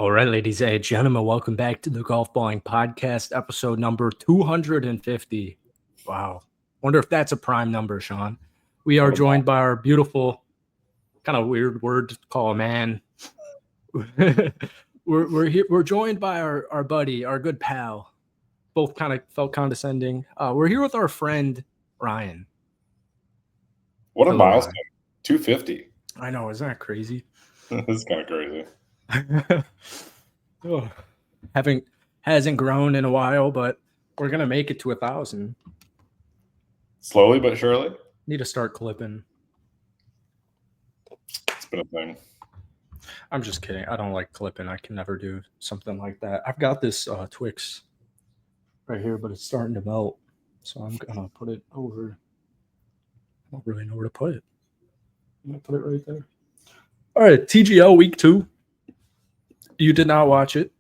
All right, ladies and gentlemen, welcome back to the Golfballing Podcast, episode number 250. Wow. Wonder if that's a prime number, Sean. We are joined by our beautiful, kind of weird word to call a man. we're joined by our buddy, our good pal. Both kind of felt condescending. We're here with our friend Ryan. What a Hello, milestone. Ryan. 250. I know, isn't that crazy? This is kind of crazy. Oh, hasn't grown in a while, but we're gonna make it to 1,000. Slowly but surely. Need to start clipping. It's been a thing. I'm just kidding. I don't like clipping. I can never do something like that. I've got this Twix right here, but it's starting to melt. So I'm gonna put it over. I don't really know where to put it. I'm gonna put it right there. All right, TGL week 2. You did not watch it.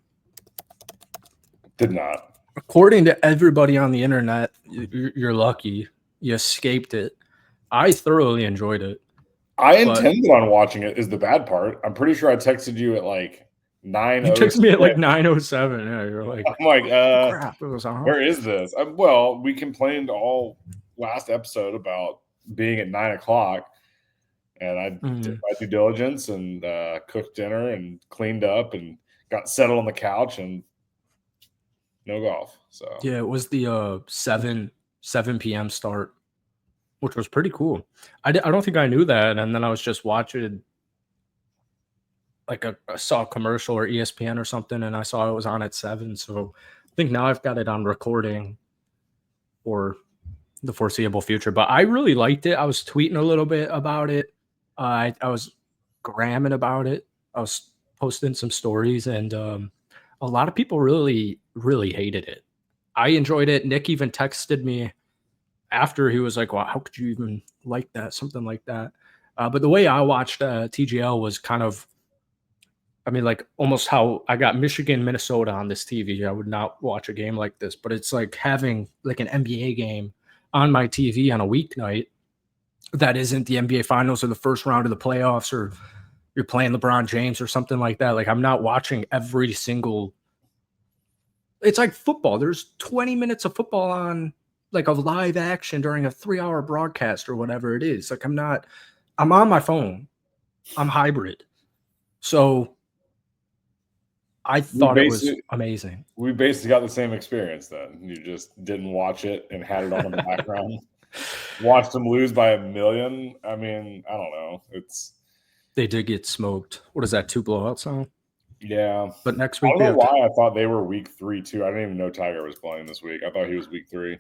Did not. According to everybody on the internet, you're lucky. You escaped it. I thoroughly enjoyed it. I intended on watching it is the bad part. I'm pretty sure I texted you at like 9:00. You texted me at like 9:07. Yeah, you're like, I'm like, crap. It was on. Where is this? Well, we complained all last episode about being at 9:00, and I did my due diligence and cooked dinner and cleaned up and got settled on the couch and no golf. So yeah, it was the 7 p.m. start, which was pretty cool. I don't think I knew that, and then I was just watching, like I saw a commercial or ESPN or something, and I saw it was on at 7. So I think now I've got it on recording for the foreseeable future. But I really liked it. I was tweeting a little bit about it. I was gramming about it. I was posting some stories, and a lot of people really, really hated it. I enjoyed it. Nick even texted me after. He was like, "Well, how could you even like that?" Something like that. But the way I watched TGL was kind of, I mean, like almost how I got Michigan, Minnesota on this TV. I would not watch a game like this, but it's like having like an NBA game on my TV on a weeknight that isn't the NBA Finals or the first round of the playoffs, or you're playing LeBron James or something like that. Like I'm not watching every single. It's like football. There's 20 minutes of football on, like, a live action during a 3-hour broadcast or whatever it is. Like I'm on my phone. I'm hybrid. So I thought it was amazing. We basically got the same experience then. You just didn't watch it and had it on in the background. Watched them lose by 1,000,000. I mean, I don't know. They did get smoked. What is that, 2 blowouts now? Yeah. But next week I don't know why I thought they were week 3 too. I didn't even know Tiger was playing this week. I thought he was week 3.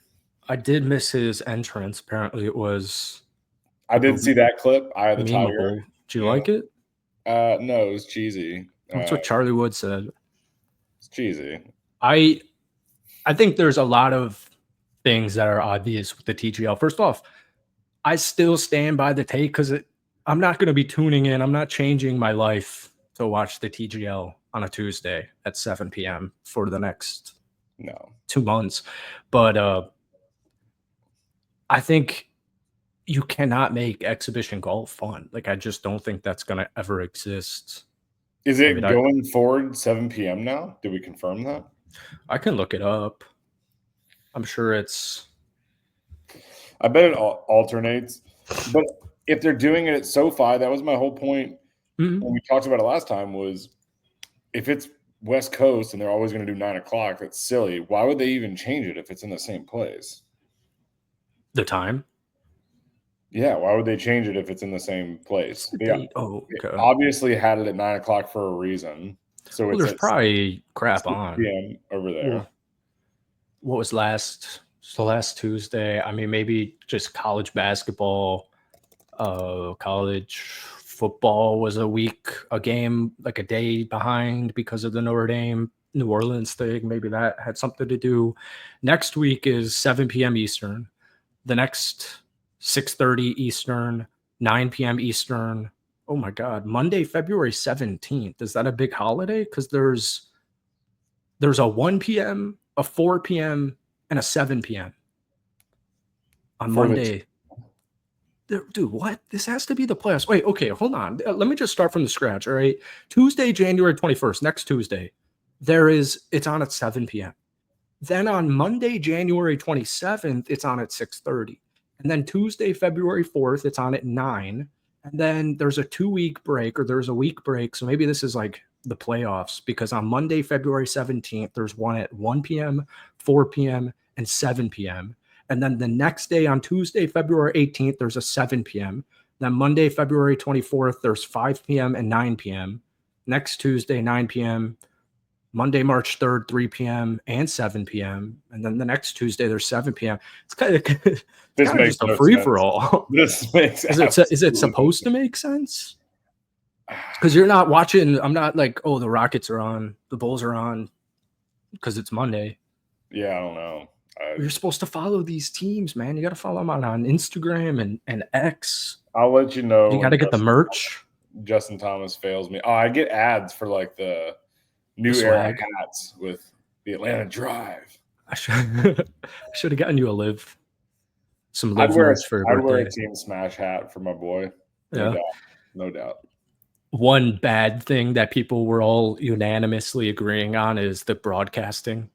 I did miss his entrance. Apparently it was. I did see that clip. I had the memeable. Tiger. Did you like it? No, it was cheesy. That's what Charlie Wood said. It's cheesy. I think there's a lot of things that are obvious with the TGL. First off, I still stand by the take because I'm not going to be tuning in. I'm not changing my life to watch the TGL on a Tuesday at 7 p.m. for the next 2 months. But I think you cannot make exhibition golf fun. Like, I just don't think that's going to ever exist. Is it going forward 7 p.m. now? Did we confirm that? I can look it up. I'm sure it's. I bet it alternates. But if they're doing it at SoFi, that was my whole point when we talked about it last time, was if it's West Coast and they're always going to do 9:00, that's silly. Why would they even change it if it's in the same place? The time? Yeah, why would they change it if it's in the same place? Okay. Obviously had it at 9:00 for a reason. So there's probably crap on PM over there. Well, what was last Tuesday? I mean, maybe just college basketball, college football was a game like a day behind because of the Notre Dame New Orleans thing. Maybe that had something to do. Next week is 7 p.m. Eastern. The next 6:30 Eastern, 9 p.m. Eastern. Oh my God. Monday, February 17th. Is that a big holiday? Because there's a 1 p.m., a 4 p.m., and a 7 p.m. on Monday. Dude, what? This has to be the playoffs. Wait, okay, hold on. Let me just start from the scratch. All right. Tuesday, January 21st, next Tuesday, it's on at 7 p.m. Then on Monday, January 27th, it's on at 6:30. And then Tuesday, February 4th, it's on at 9. And then there's a 2-week break, or there's a week break. So maybe this is like the playoffs, because on Monday, February 17th, there's one at 1 p.m., 4 p.m., and 7 p.m. And then the next day on Tuesday, February 18th, there's a 7 p.m. Then Monday, February 24th, there's 5 p.m. and 9 p.m. Next Tuesday, 9 p.m. Monday, March 3rd, 3 p.m. and 7 p.m. And then the next Tuesday, there's 7 p.m. It's kind of just a free for all. This makes is it supposed to make sense? Because you're not watching. I'm not like, oh, the Rockets are on, the Bulls are on, because it's Monday. Yeah, I don't know. You're supposed to follow these teams, man. You got to follow them on Instagram and X. I'll let you know. You got to get the merch. Justin Thomas fails me. Oh, I get ads for like the new era hats with the Atlanta Drive. I should have gotten you some live merch for your birthday. I'd wear a Team Smash hat for my boy. No doubt. One bad thing that people were all unanimously agreeing on is the broadcasting.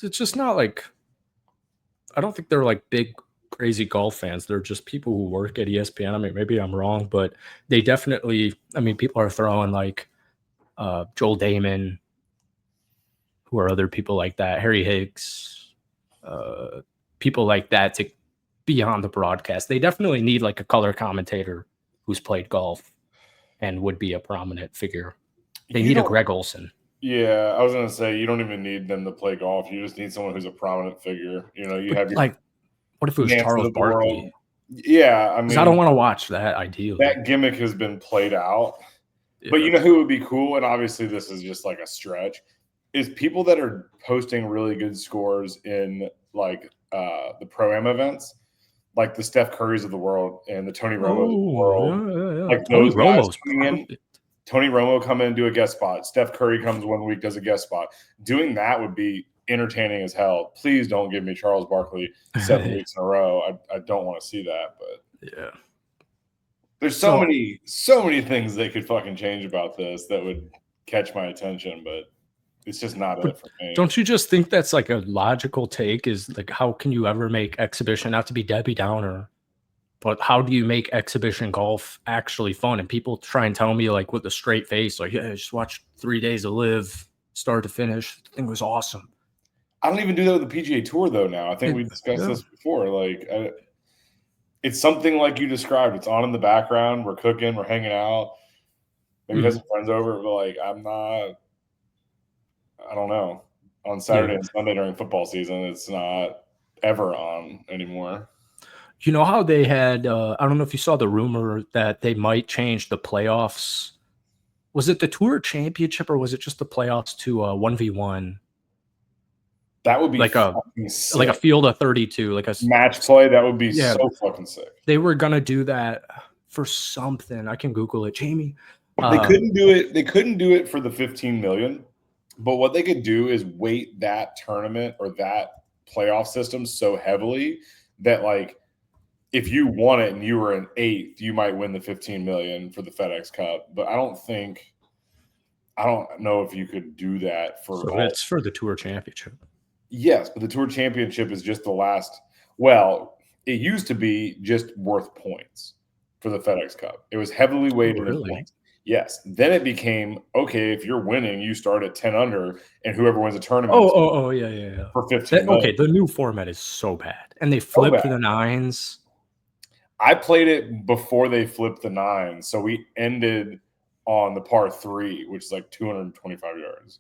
It's just not like, I don't think they're like big, crazy golf fans. They're just people who work at ESPN. I mean, maybe I'm wrong, but they definitely, I mean, people are throwing like Joel Damon, who are other people like that, Harry Higgs, people like that to be on the broadcast. They definitely need like a color commentator who's played golf and would be a prominent figure. They need a Greg Olson. Yeah, I was going to say, you don't even need them to play golf. You just need someone who's a prominent figure. You know, you have your, like, what if it was Charles Barkley? Yeah, I mean, I don't want to watch that. Ideally, that gimmick has been played out. Yeah. But you know who would be cool, and obviously this is just like a stretch, is people that are posting really good scores in like the Pro-Am events, like the Steph Currys of the world and the Tony Romos of the world. Yeah. Like those guys coming in. Tony Romo come in and do a guest spot. Steph Curry comes 1 week, does a guest spot. Doing that would be entertaining as hell. Please don't give me Charles Barkley 7 weeks in a row. I don't want to see that. But yeah, there's so many things they could fucking change about this that would catch my attention, but it's just not it for me. Don't you just think that's like a logical take? Is like, how can you ever make exhibition, not to be Debbie Downer, but how do you make exhibition golf actually fun? And people try and tell me like with a straight face, like, yeah, just watch 3 days of live, start to finish. The thing was awesome. I don't even do that with the PGA Tour though now. I think we discussed this before. Like, it's something like you described. It's on in the background. We're cooking. We're hanging out. Maybe have some friends over. But like, I don't know. On Saturday and Sunday during football season, it's not ever on anymore. You know how they had, I don't know if you saw the rumor that they might change the playoffs. Was it the Tour Championship or was it just the playoffs to 1v1? That would be like a field of 32, like a match play. That would be so fucking sick. They were gonna do that for something. I can Google it, Jamie. They couldn't do it. They couldn't do it for the 15 million. But what they could do is weight that tournament or that playoff system so heavily that like, if you won it and you were an 8th, you might win the 15 million for the FedEx Cup. But I don't know if you could do that for. So it's for the Tour Championship. Yes, but the Tour Championship is just the last. Well, it used to be just worth points for the FedEx Cup. It was heavily weighted in points. Yes. Then it became, okay, if you're winning, you start at 10 under, and whoever wins a tournament. Yeah. For 15 million. Okay, the new format is so bad. And they flipped the nines. I played it before they flipped the nines. So we ended on the par 3, which is like 225 yards.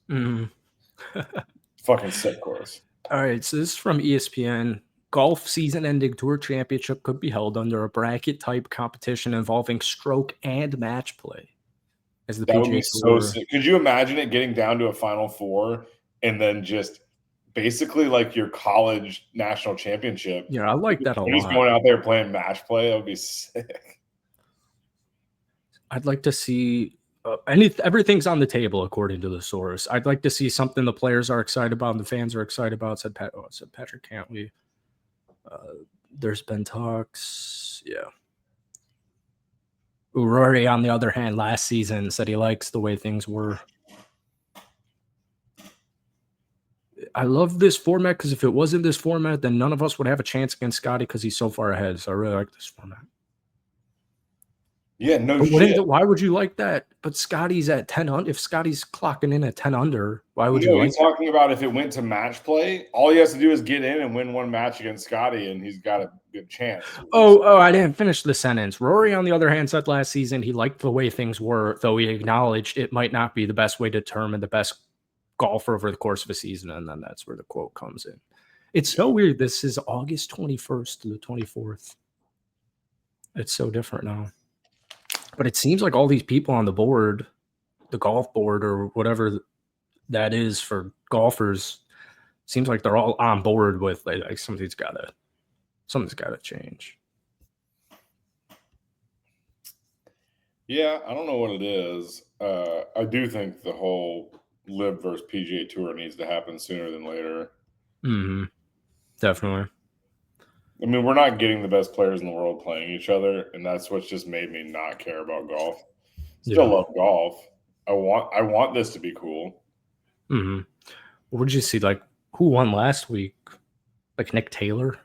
Fucking sick course. All right, so this is from ESPN. Golf season-ending Tour Championship could be held under a bracket-type competition involving stroke and match play. As the that PGA would be Tour. so sick. Could you imagine it getting down to a Final Four and then just basically like your college national championship? Yeah, I like that a lot. Just going out there playing match play, that would be sick. I'd like to see everything's on the table according to the source. I'd like to see something the players are excited about and the fans are excited about. Said Patrick Cantley. There's been talks. Yeah. Rory, on the other hand, last season said he likes the way things were. I love this format because if it wasn't this format, then none of us would have a chance against Scotty because he's so far ahead. So I really like this format. Yeah, no but shit. Why would you like that? But Scotty's at 10 under. If Scotty's clocking in at 10 under, why would you like he's talking about if it went to match play, all he has to do is get in and win one match against Scotty, and he's got a good chance. Oh, I didn't finish the sentence. Rory, on the other hand, said last season he liked the way things were, though he acknowledged it might not be the best way to determine the best golfer over the course of a season. And then that's where the quote comes in. It's so weird. This is August 21st to the 24th. It's so different now. But it seems like all these people on the board, the golf board or whatever that is for golfers, seems like they're all on board with like something's got to change. Yeah, I don't know what it is. I do think the whole Live versus PGA Tour needs to happen sooner than later. Mm-hmm. Definitely. I mean, we're not getting the best players in the world playing each other, and that's what's just made me not care about golf. Still love golf. I want this to be cool. Mm-hmm. What did you see? Like, who won last week? Like Nick Taylor?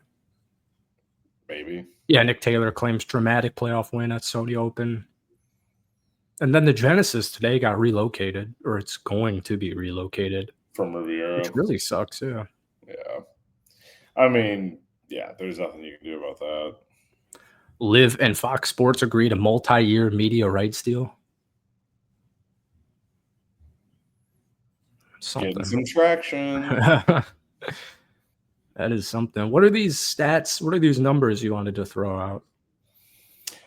Maybe. Yeah, Nick Taylor claims dramatic playoff win at Saudi Open. And then the Genesis today got relocated, or it's going to be relocated. From Riviera. Which really sucks, yeah. Yeah. I mean, yeah, there's nothing you can do about that. Live and Fox Sports agreed a multi-year media rights deal. Something. Getting some traction. That is something. What are these stats? What are these numbers you wanted to throw out?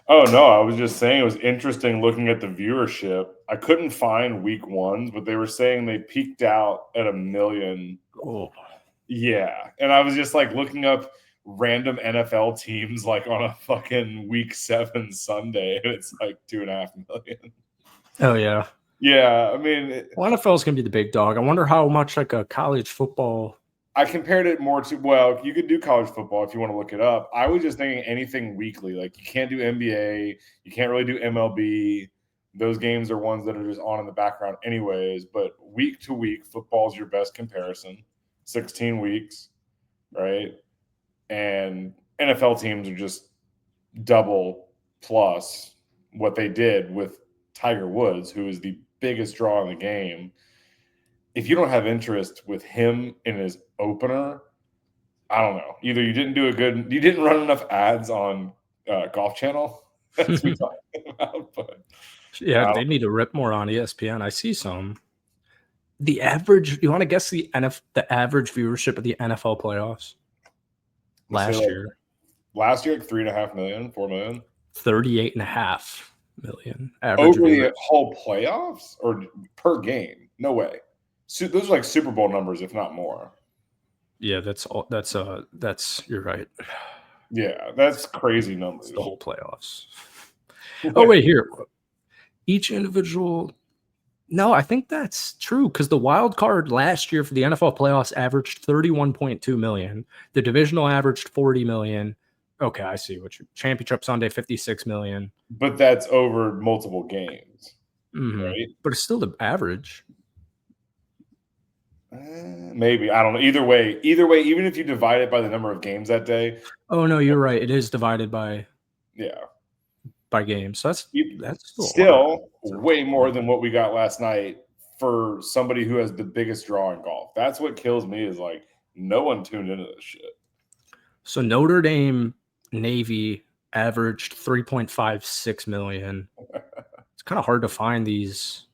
Oh, no, I was just saying it was interesting looking at the viewership. I couldn't find week ones, but they were saying they peaked out at 1 million. Oh. Yeah. And I was just like looking up random NFL teams like on a fucking week 7 Sunday, and it's like 2.5 million. Oh, yeah. Yeah. I mean, NFL is going to be the big dog. I wonder how much like a college football. I compared it more to, well, you could do college football if you want to look it up. I was just thinking anything weekly. Like you can't do NBA. You can't really do MLB. Those games are ones that are just on in the background anyways. But week to week, football is your best comparison. 16 weeks, right? And NFL teams are just double plus what they did with Tiger Woods, who is the biggest draw in the game. If you don't have interest with him in his opener, I don't know. Either you didn't run enough ads on Golf Channel. That's what we're talking about. But yeah, they need to rip more on ESPN. I see some. The average, you want to guess the average viewership of the NFL playoffs last year? Last year, like 3.5 million, 4 million, 38.5 million average over the whole playoffs or per game. No way. So those are like Super Bowl numbers, if not more. Yeah, that's you're right. Yeah, that's crazy numbers. It's the whole playoffs. Oh, wait, here. Each individual. No, I think that's true because the wild card last year for the NFL playoffs averaged 31.2 million. The divisional averaged 40 million. Okay, I see what your championship Sunday 56 million. But that's over multiple games, right? But it's still the average. Maybe, I don't know. Either way, even if you divide it by the number of games that day. Oh no, you're right. It is divided by games. So that's still way more than what we got last night for somebody who has the biggest draw in golf. That's what kills me is like no one tuned into this shit. So Notre Dame Navy averaged 3.56 million. It's kind of hard to find these.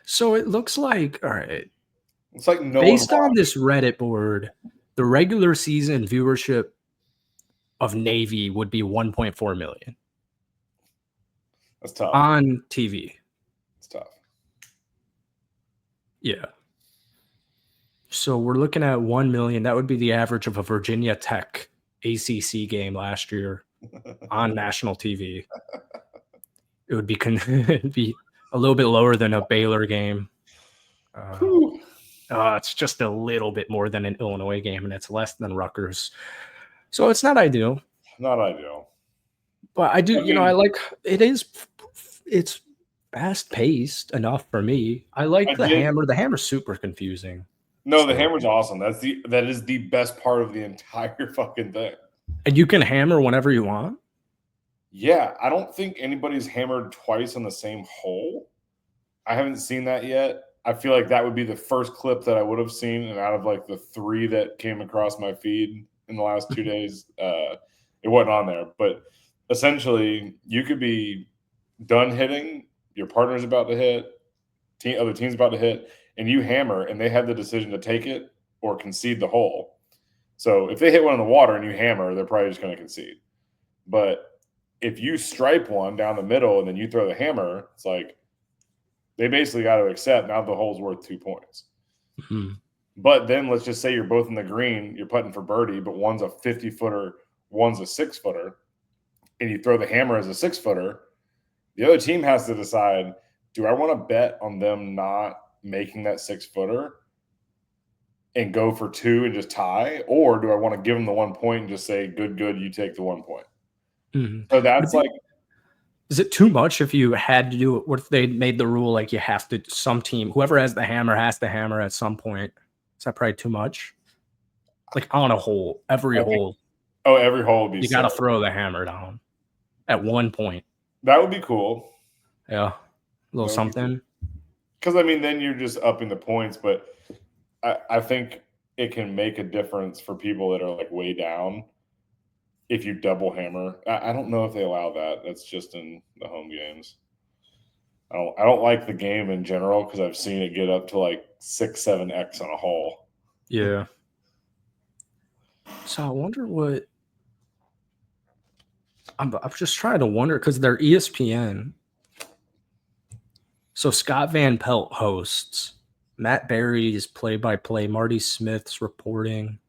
So it looks like, all right. It's like no based on this Reddit board, the regular season viewership of Navy would be 1.4 million. That's tough. On TV. It's tough. Yeah. So we're looking at 1 million. That would be the average of a Virginia Tech ACC game last year on national TV. It would be it'd be a little bit lower than a Baylor game. It's just a little bit more than an Illinois game, and it's less than Rutgers. So it's not ideal. Not ideal. But I do, I like it is. It's fast paced enough for me. I like the hammer. The hammer's super confusing. No, the hammer's awesome. That is the best part of the entire fucking thing. And you can hammer whenever you want. Yeah, I don't think anybody's hammered twice on the same hole. I haven't seen that yet. I feel like that would be the first clip that I would have seen, and out of like the 3 that came across my feed in the last 2 days, it wasn't on there. But essentially, you could be done hitting, your partner's about to hit, other team's about to hit, and you hammer, and they have the decision to take it or concede the hole. So if they hit one in the water and you hammer, they're probably just going to concede. But if you stripe one down the middle and then you throw the hammer, it's like they basically got to accept now the hole's worth 2 points. Mm-hmm. But then let's just say you're both in the green, you're putting for birdie, but one's a 50-footer, one's a 6-footer, and you throw the hammer as a 6-footer. The other team has to decide, do I want to bet on them not making that 6-footer and go for 2 and just tie? Or do I want to give them the 1 point and just say, good, you take the 1 point? Mm-hmm. So that's like, is it too much if you had to do it? What if they made the rule like you have to, some team, whoever has the hammer has to hammer at some point? Is that probably too much? Like on a hole, every hole. Every hole would be you got to throw the hammer down at 1 point. That would be cool. Yeah. A little something. Because, I mean, then you're just upping the points, but I think it can make a difference for people that are like way down if you double hammer. I don't know if they allow that. That's just in the home games. I don't like the game in general because I've seen it get up to like 6-7x on a hole. Yeah. So I wonder what I'm just trying to wonder because they're ESPN. So Scott Van Pelt hosts. Matt Berry's play-by-play. Marty Smith's reporting.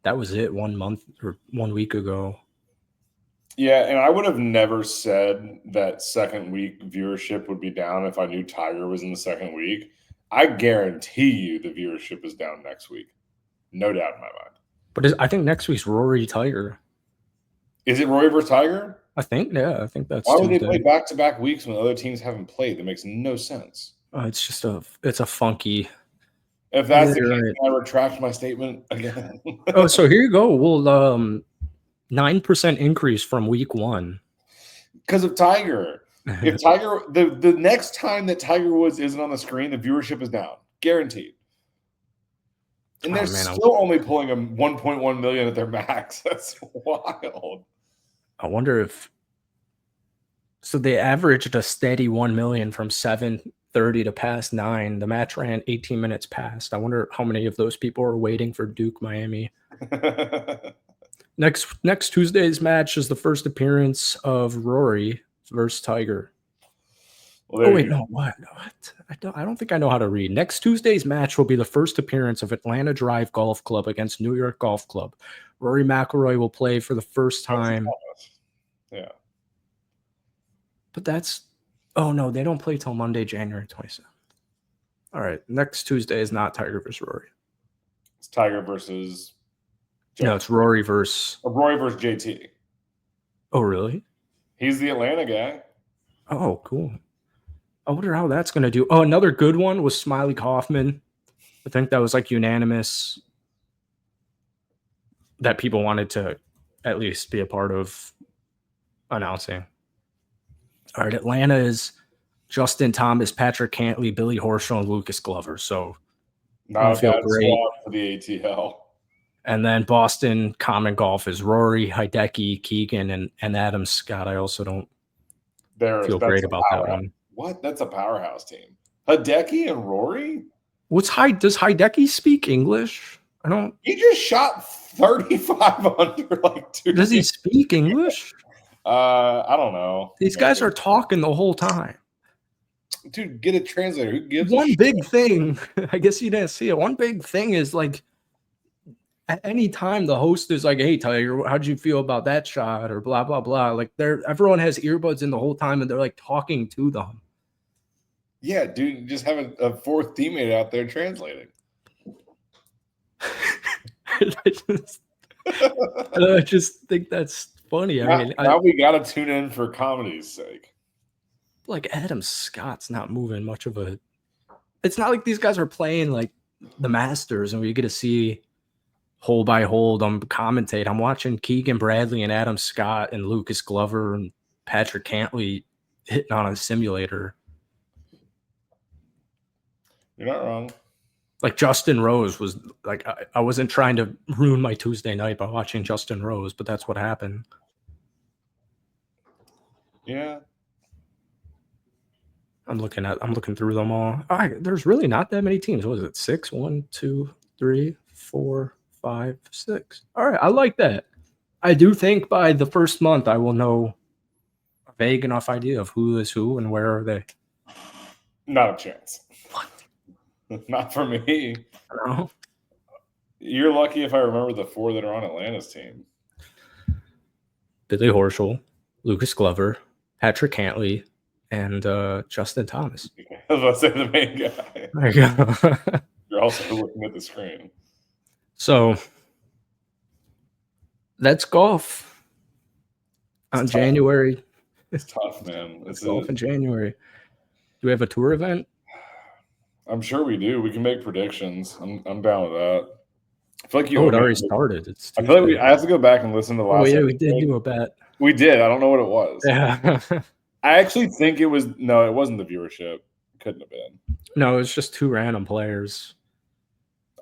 That was it 1 month or 1 week ago. Yeah, and I would have never said that second week viewership would be down if I knew Tiger was in the second week. I guarantee you the viewership is down next week. No doubt in my mind. But I think next week's Rory Tiger. Is it Rory versus Tiger? I think, yeah. I think that's Why would they play back-to-back weeks when other teams haven't played? That makes no sense. It's just it's a funky. If that's the case, I retract my statement again. So here you go. Well, 9% increase from week 1. Because of Tiger. If Tiger, the next time that Tiger Woods isn't on the screen, the viewership is down. Guaranteed. And they're still only pulling a 1.1 million at their max. That's wild. I wonder if so they averaged a steady 1 million from 7:30 to past 9. The match ran 18 minutes past. I wonder how many of those people are waiting for Duke Miami. Next Tuesday's match is the first appearance of Rory versus Tiger. Well, what? I don't think I know how to read. Next Tuesday's match will be the first appearance of Atlanta Drive Golf Club against New York Golf Club. Rory McIlroy will play for the first time. Yeah. But oh no, they don't play till Monday, January 27th. All right, next Tuesday is not Tiger versus Rory. It's Tiger versus. No, it's Rory versus JT. Oh, really? He's the Atlanta guy. Oh, cool. I wonder how that's going to do. Oh, another good one was Smiley Kaufman. I think that was like unanimous that people wanted to at least be a part of announcing. All right, Atlanta is Justin Thomas, Patrick Cantley, Billy Horschel, and Lucas Glover. So not a bad squad for the ATL. And then Boston Common Golf is Rory, Hideki, Keegan, and Adam Scott. I also don't feel great about that one. What? That's a powerhouse team. Hideki and Rory? Does Hideki speak English? I don't. He just shot 35 under like 2. Does he speak English? I don't know. These guys are talking the whole time. Dude, get a translator. Who gives one big thing? I guess you didn't see it. One big thing is like at any time the host is like, "Hey, Tiger, how'd you feel about that shot?" or blah blah blah. Like everyone has earbuds in the whole time, and they're like talking to them. Yeah, dude, just have a fourth teammate out there translating. I just think that's funny. I Now, mean, now we got to tune in for comedy's sake. Like Adam Scott's not moving much of a. It's not like these guys are playing like the Masters and we get to see hole by hole them commentate. I'm watching Keegan Bradley and Adam Scott and Lucas Glover and Patrick Cantley hitting on a simulator. You're not wrong. Like Justin Rose was like, I wasn't trying to ruin my Tuesday night by watching Justin Rose, but that's what happened. Yeah. I'm looking through them all. There's really not that many teams. What is it? 6? 1, 2, 3, 4, 5, 6. All right. I like that. I do think by the first month I will know a vague enough idea of who is who and where are they. Not a chance. What? Not for me. No. You're lucky if I remember the 4 that are on Atlanta's team. Billy Horschel, Lucas Glover, Patrick Cantley, and Justin Thomas. I was about to say the main guy. There you go. You're also looking at the screen. So that's golf on January. It's tough, man. It's golf in January. Do we have a tour event? I'm sure we do. We can make predictions. I'm down with that. I feel like you. Oh, it already started. It's I feel like I have to go back and listen to the last. Oh yeah, we did do a bet. We did. I don't know what it was. Yeah. I actually think it was. No, it wasn't the viewership. It couldn't have been. No, it was just 2 random players.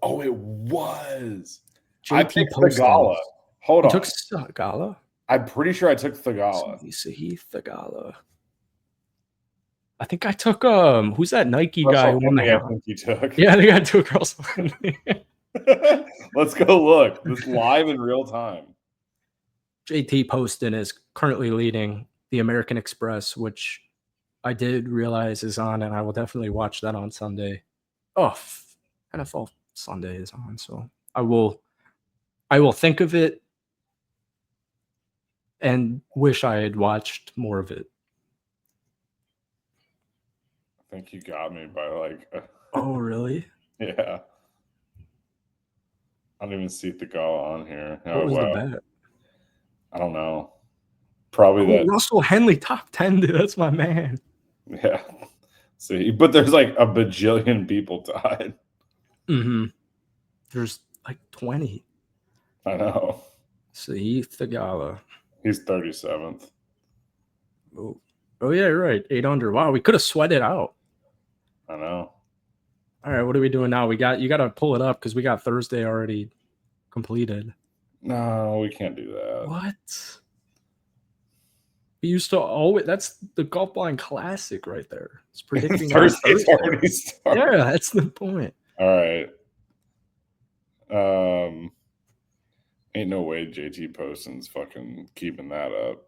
Oh, it was. JT I picked Thagala. Hold on. You took Thagala? I'm pretty sure I took Thagala. Thagala. I think I took who's that Nike guy who won the I think you took. Yeah, I think I took Russell Henley. Let's go look. This live in real time. JT Poston is currently leading the American Express, which I did realize is on, and I will definitely watch that on Sunday. Oh, NFL Sunday is on, so I will think of it and wish I had watched more of it. I think you got me by like. Oh, really? Yeah. I don't even see Thagala on here. What was the bet? I don't know. Probably that. Russell Henley top 10, dude. That's my man. Yeah. See, but there's like a bajillion people tied. Mm-hmm. There's like 20. I know. See, Thagala. He's 37th. Oh yeah, you're right. 8 under. Wow, we could have sweated out. I know. All right, what are we doing now? You got to pull it up because we got Thursday already completed. No, we can't do that. What? We used to always. That's the Golfballing Classic right there. It's predicting Thursday's already started. Yeah, that's the point. All right. Ain't no way JT Poston's fucking keeping that up.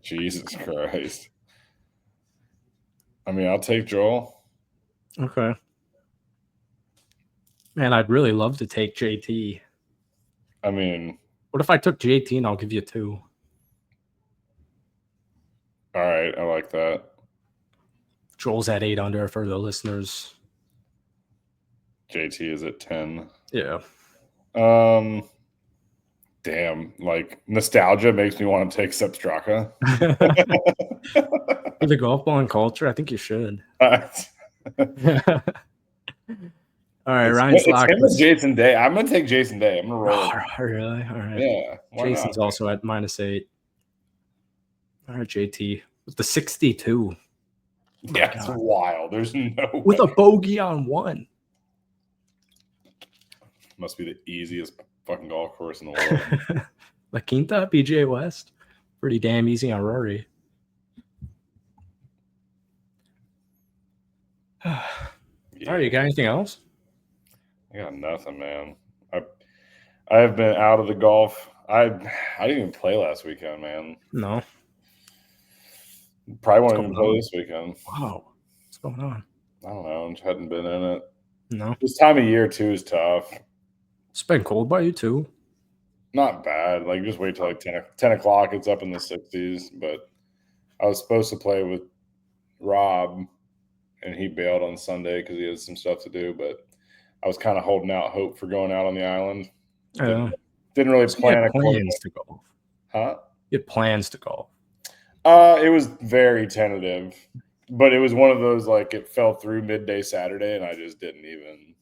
Jesus Christ. I mean, I'll take Joel. Okay. Man, I'd really love to take JT. I mean, what if I took JT and I'll give you 2? All right, I like that. Joel's at 8 under for the listeners. JT is at 10. Yeah. Damn, like nostalgia makes me want to take Sepp Straka. For the golf-balling culture, I think you should. All right, Ryan's locked. It's Jason Day. I'm gonna take Jason Day. I'm gonna roll. Oh, really? All right. Yeah. Jason's also at -8. All right, JT with the 62. Yeah, it's wild. There's no way. With a bogey on 1. Must be the easiest fucking golf course in the world. La Quinta, PGA West. Pretty damn easy on Rory. Yeah. All right, you got anything else? I got nothing, man. I have been out of the golf. I didn't even play last weekend, man. No. Probably won't even play this weekend. Wow. What's going on? I don't know. I just hadn't been in it. No. This time of year, too, is tough. It's been cold by you, too. Not bad. Like, just wait till like 10 o'clock. It's up in the 60s. But I was supposed to play with Rob, and he bailed on Sunday because he had some stuff to do. But I was kind of holding out hope for going out on the island. Didn't really plan a plans to go. Huh? You had plans to golf. It was very tentative, but it was one of those like it fell through midday Saturday, and I just didn't even.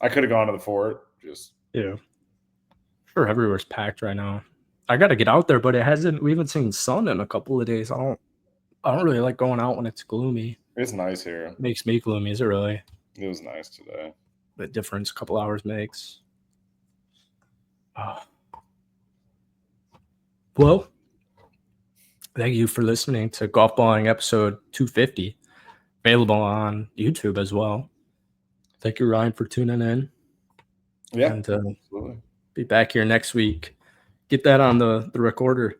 I could have gone to the fort. Just Sure, everywhere's packed right now. I got to get out there, but it hasn't. We haven't seen sun in a couple of days. I don't really like going out when it's gloomy. It's nice here. It makes me gloomy. Is it really? It was nice today. The difference a couple hours makes. Well, thank you for listening to Golfballing episode 250, available on YouTube as well. Thank you, Ryan, for tuning in. Yeah, and absolutely. Be back here next week. Get that on the recorder.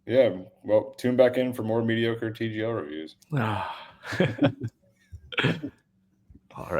Yeah, well, tune back in for more mediocre TGL reviews. All right.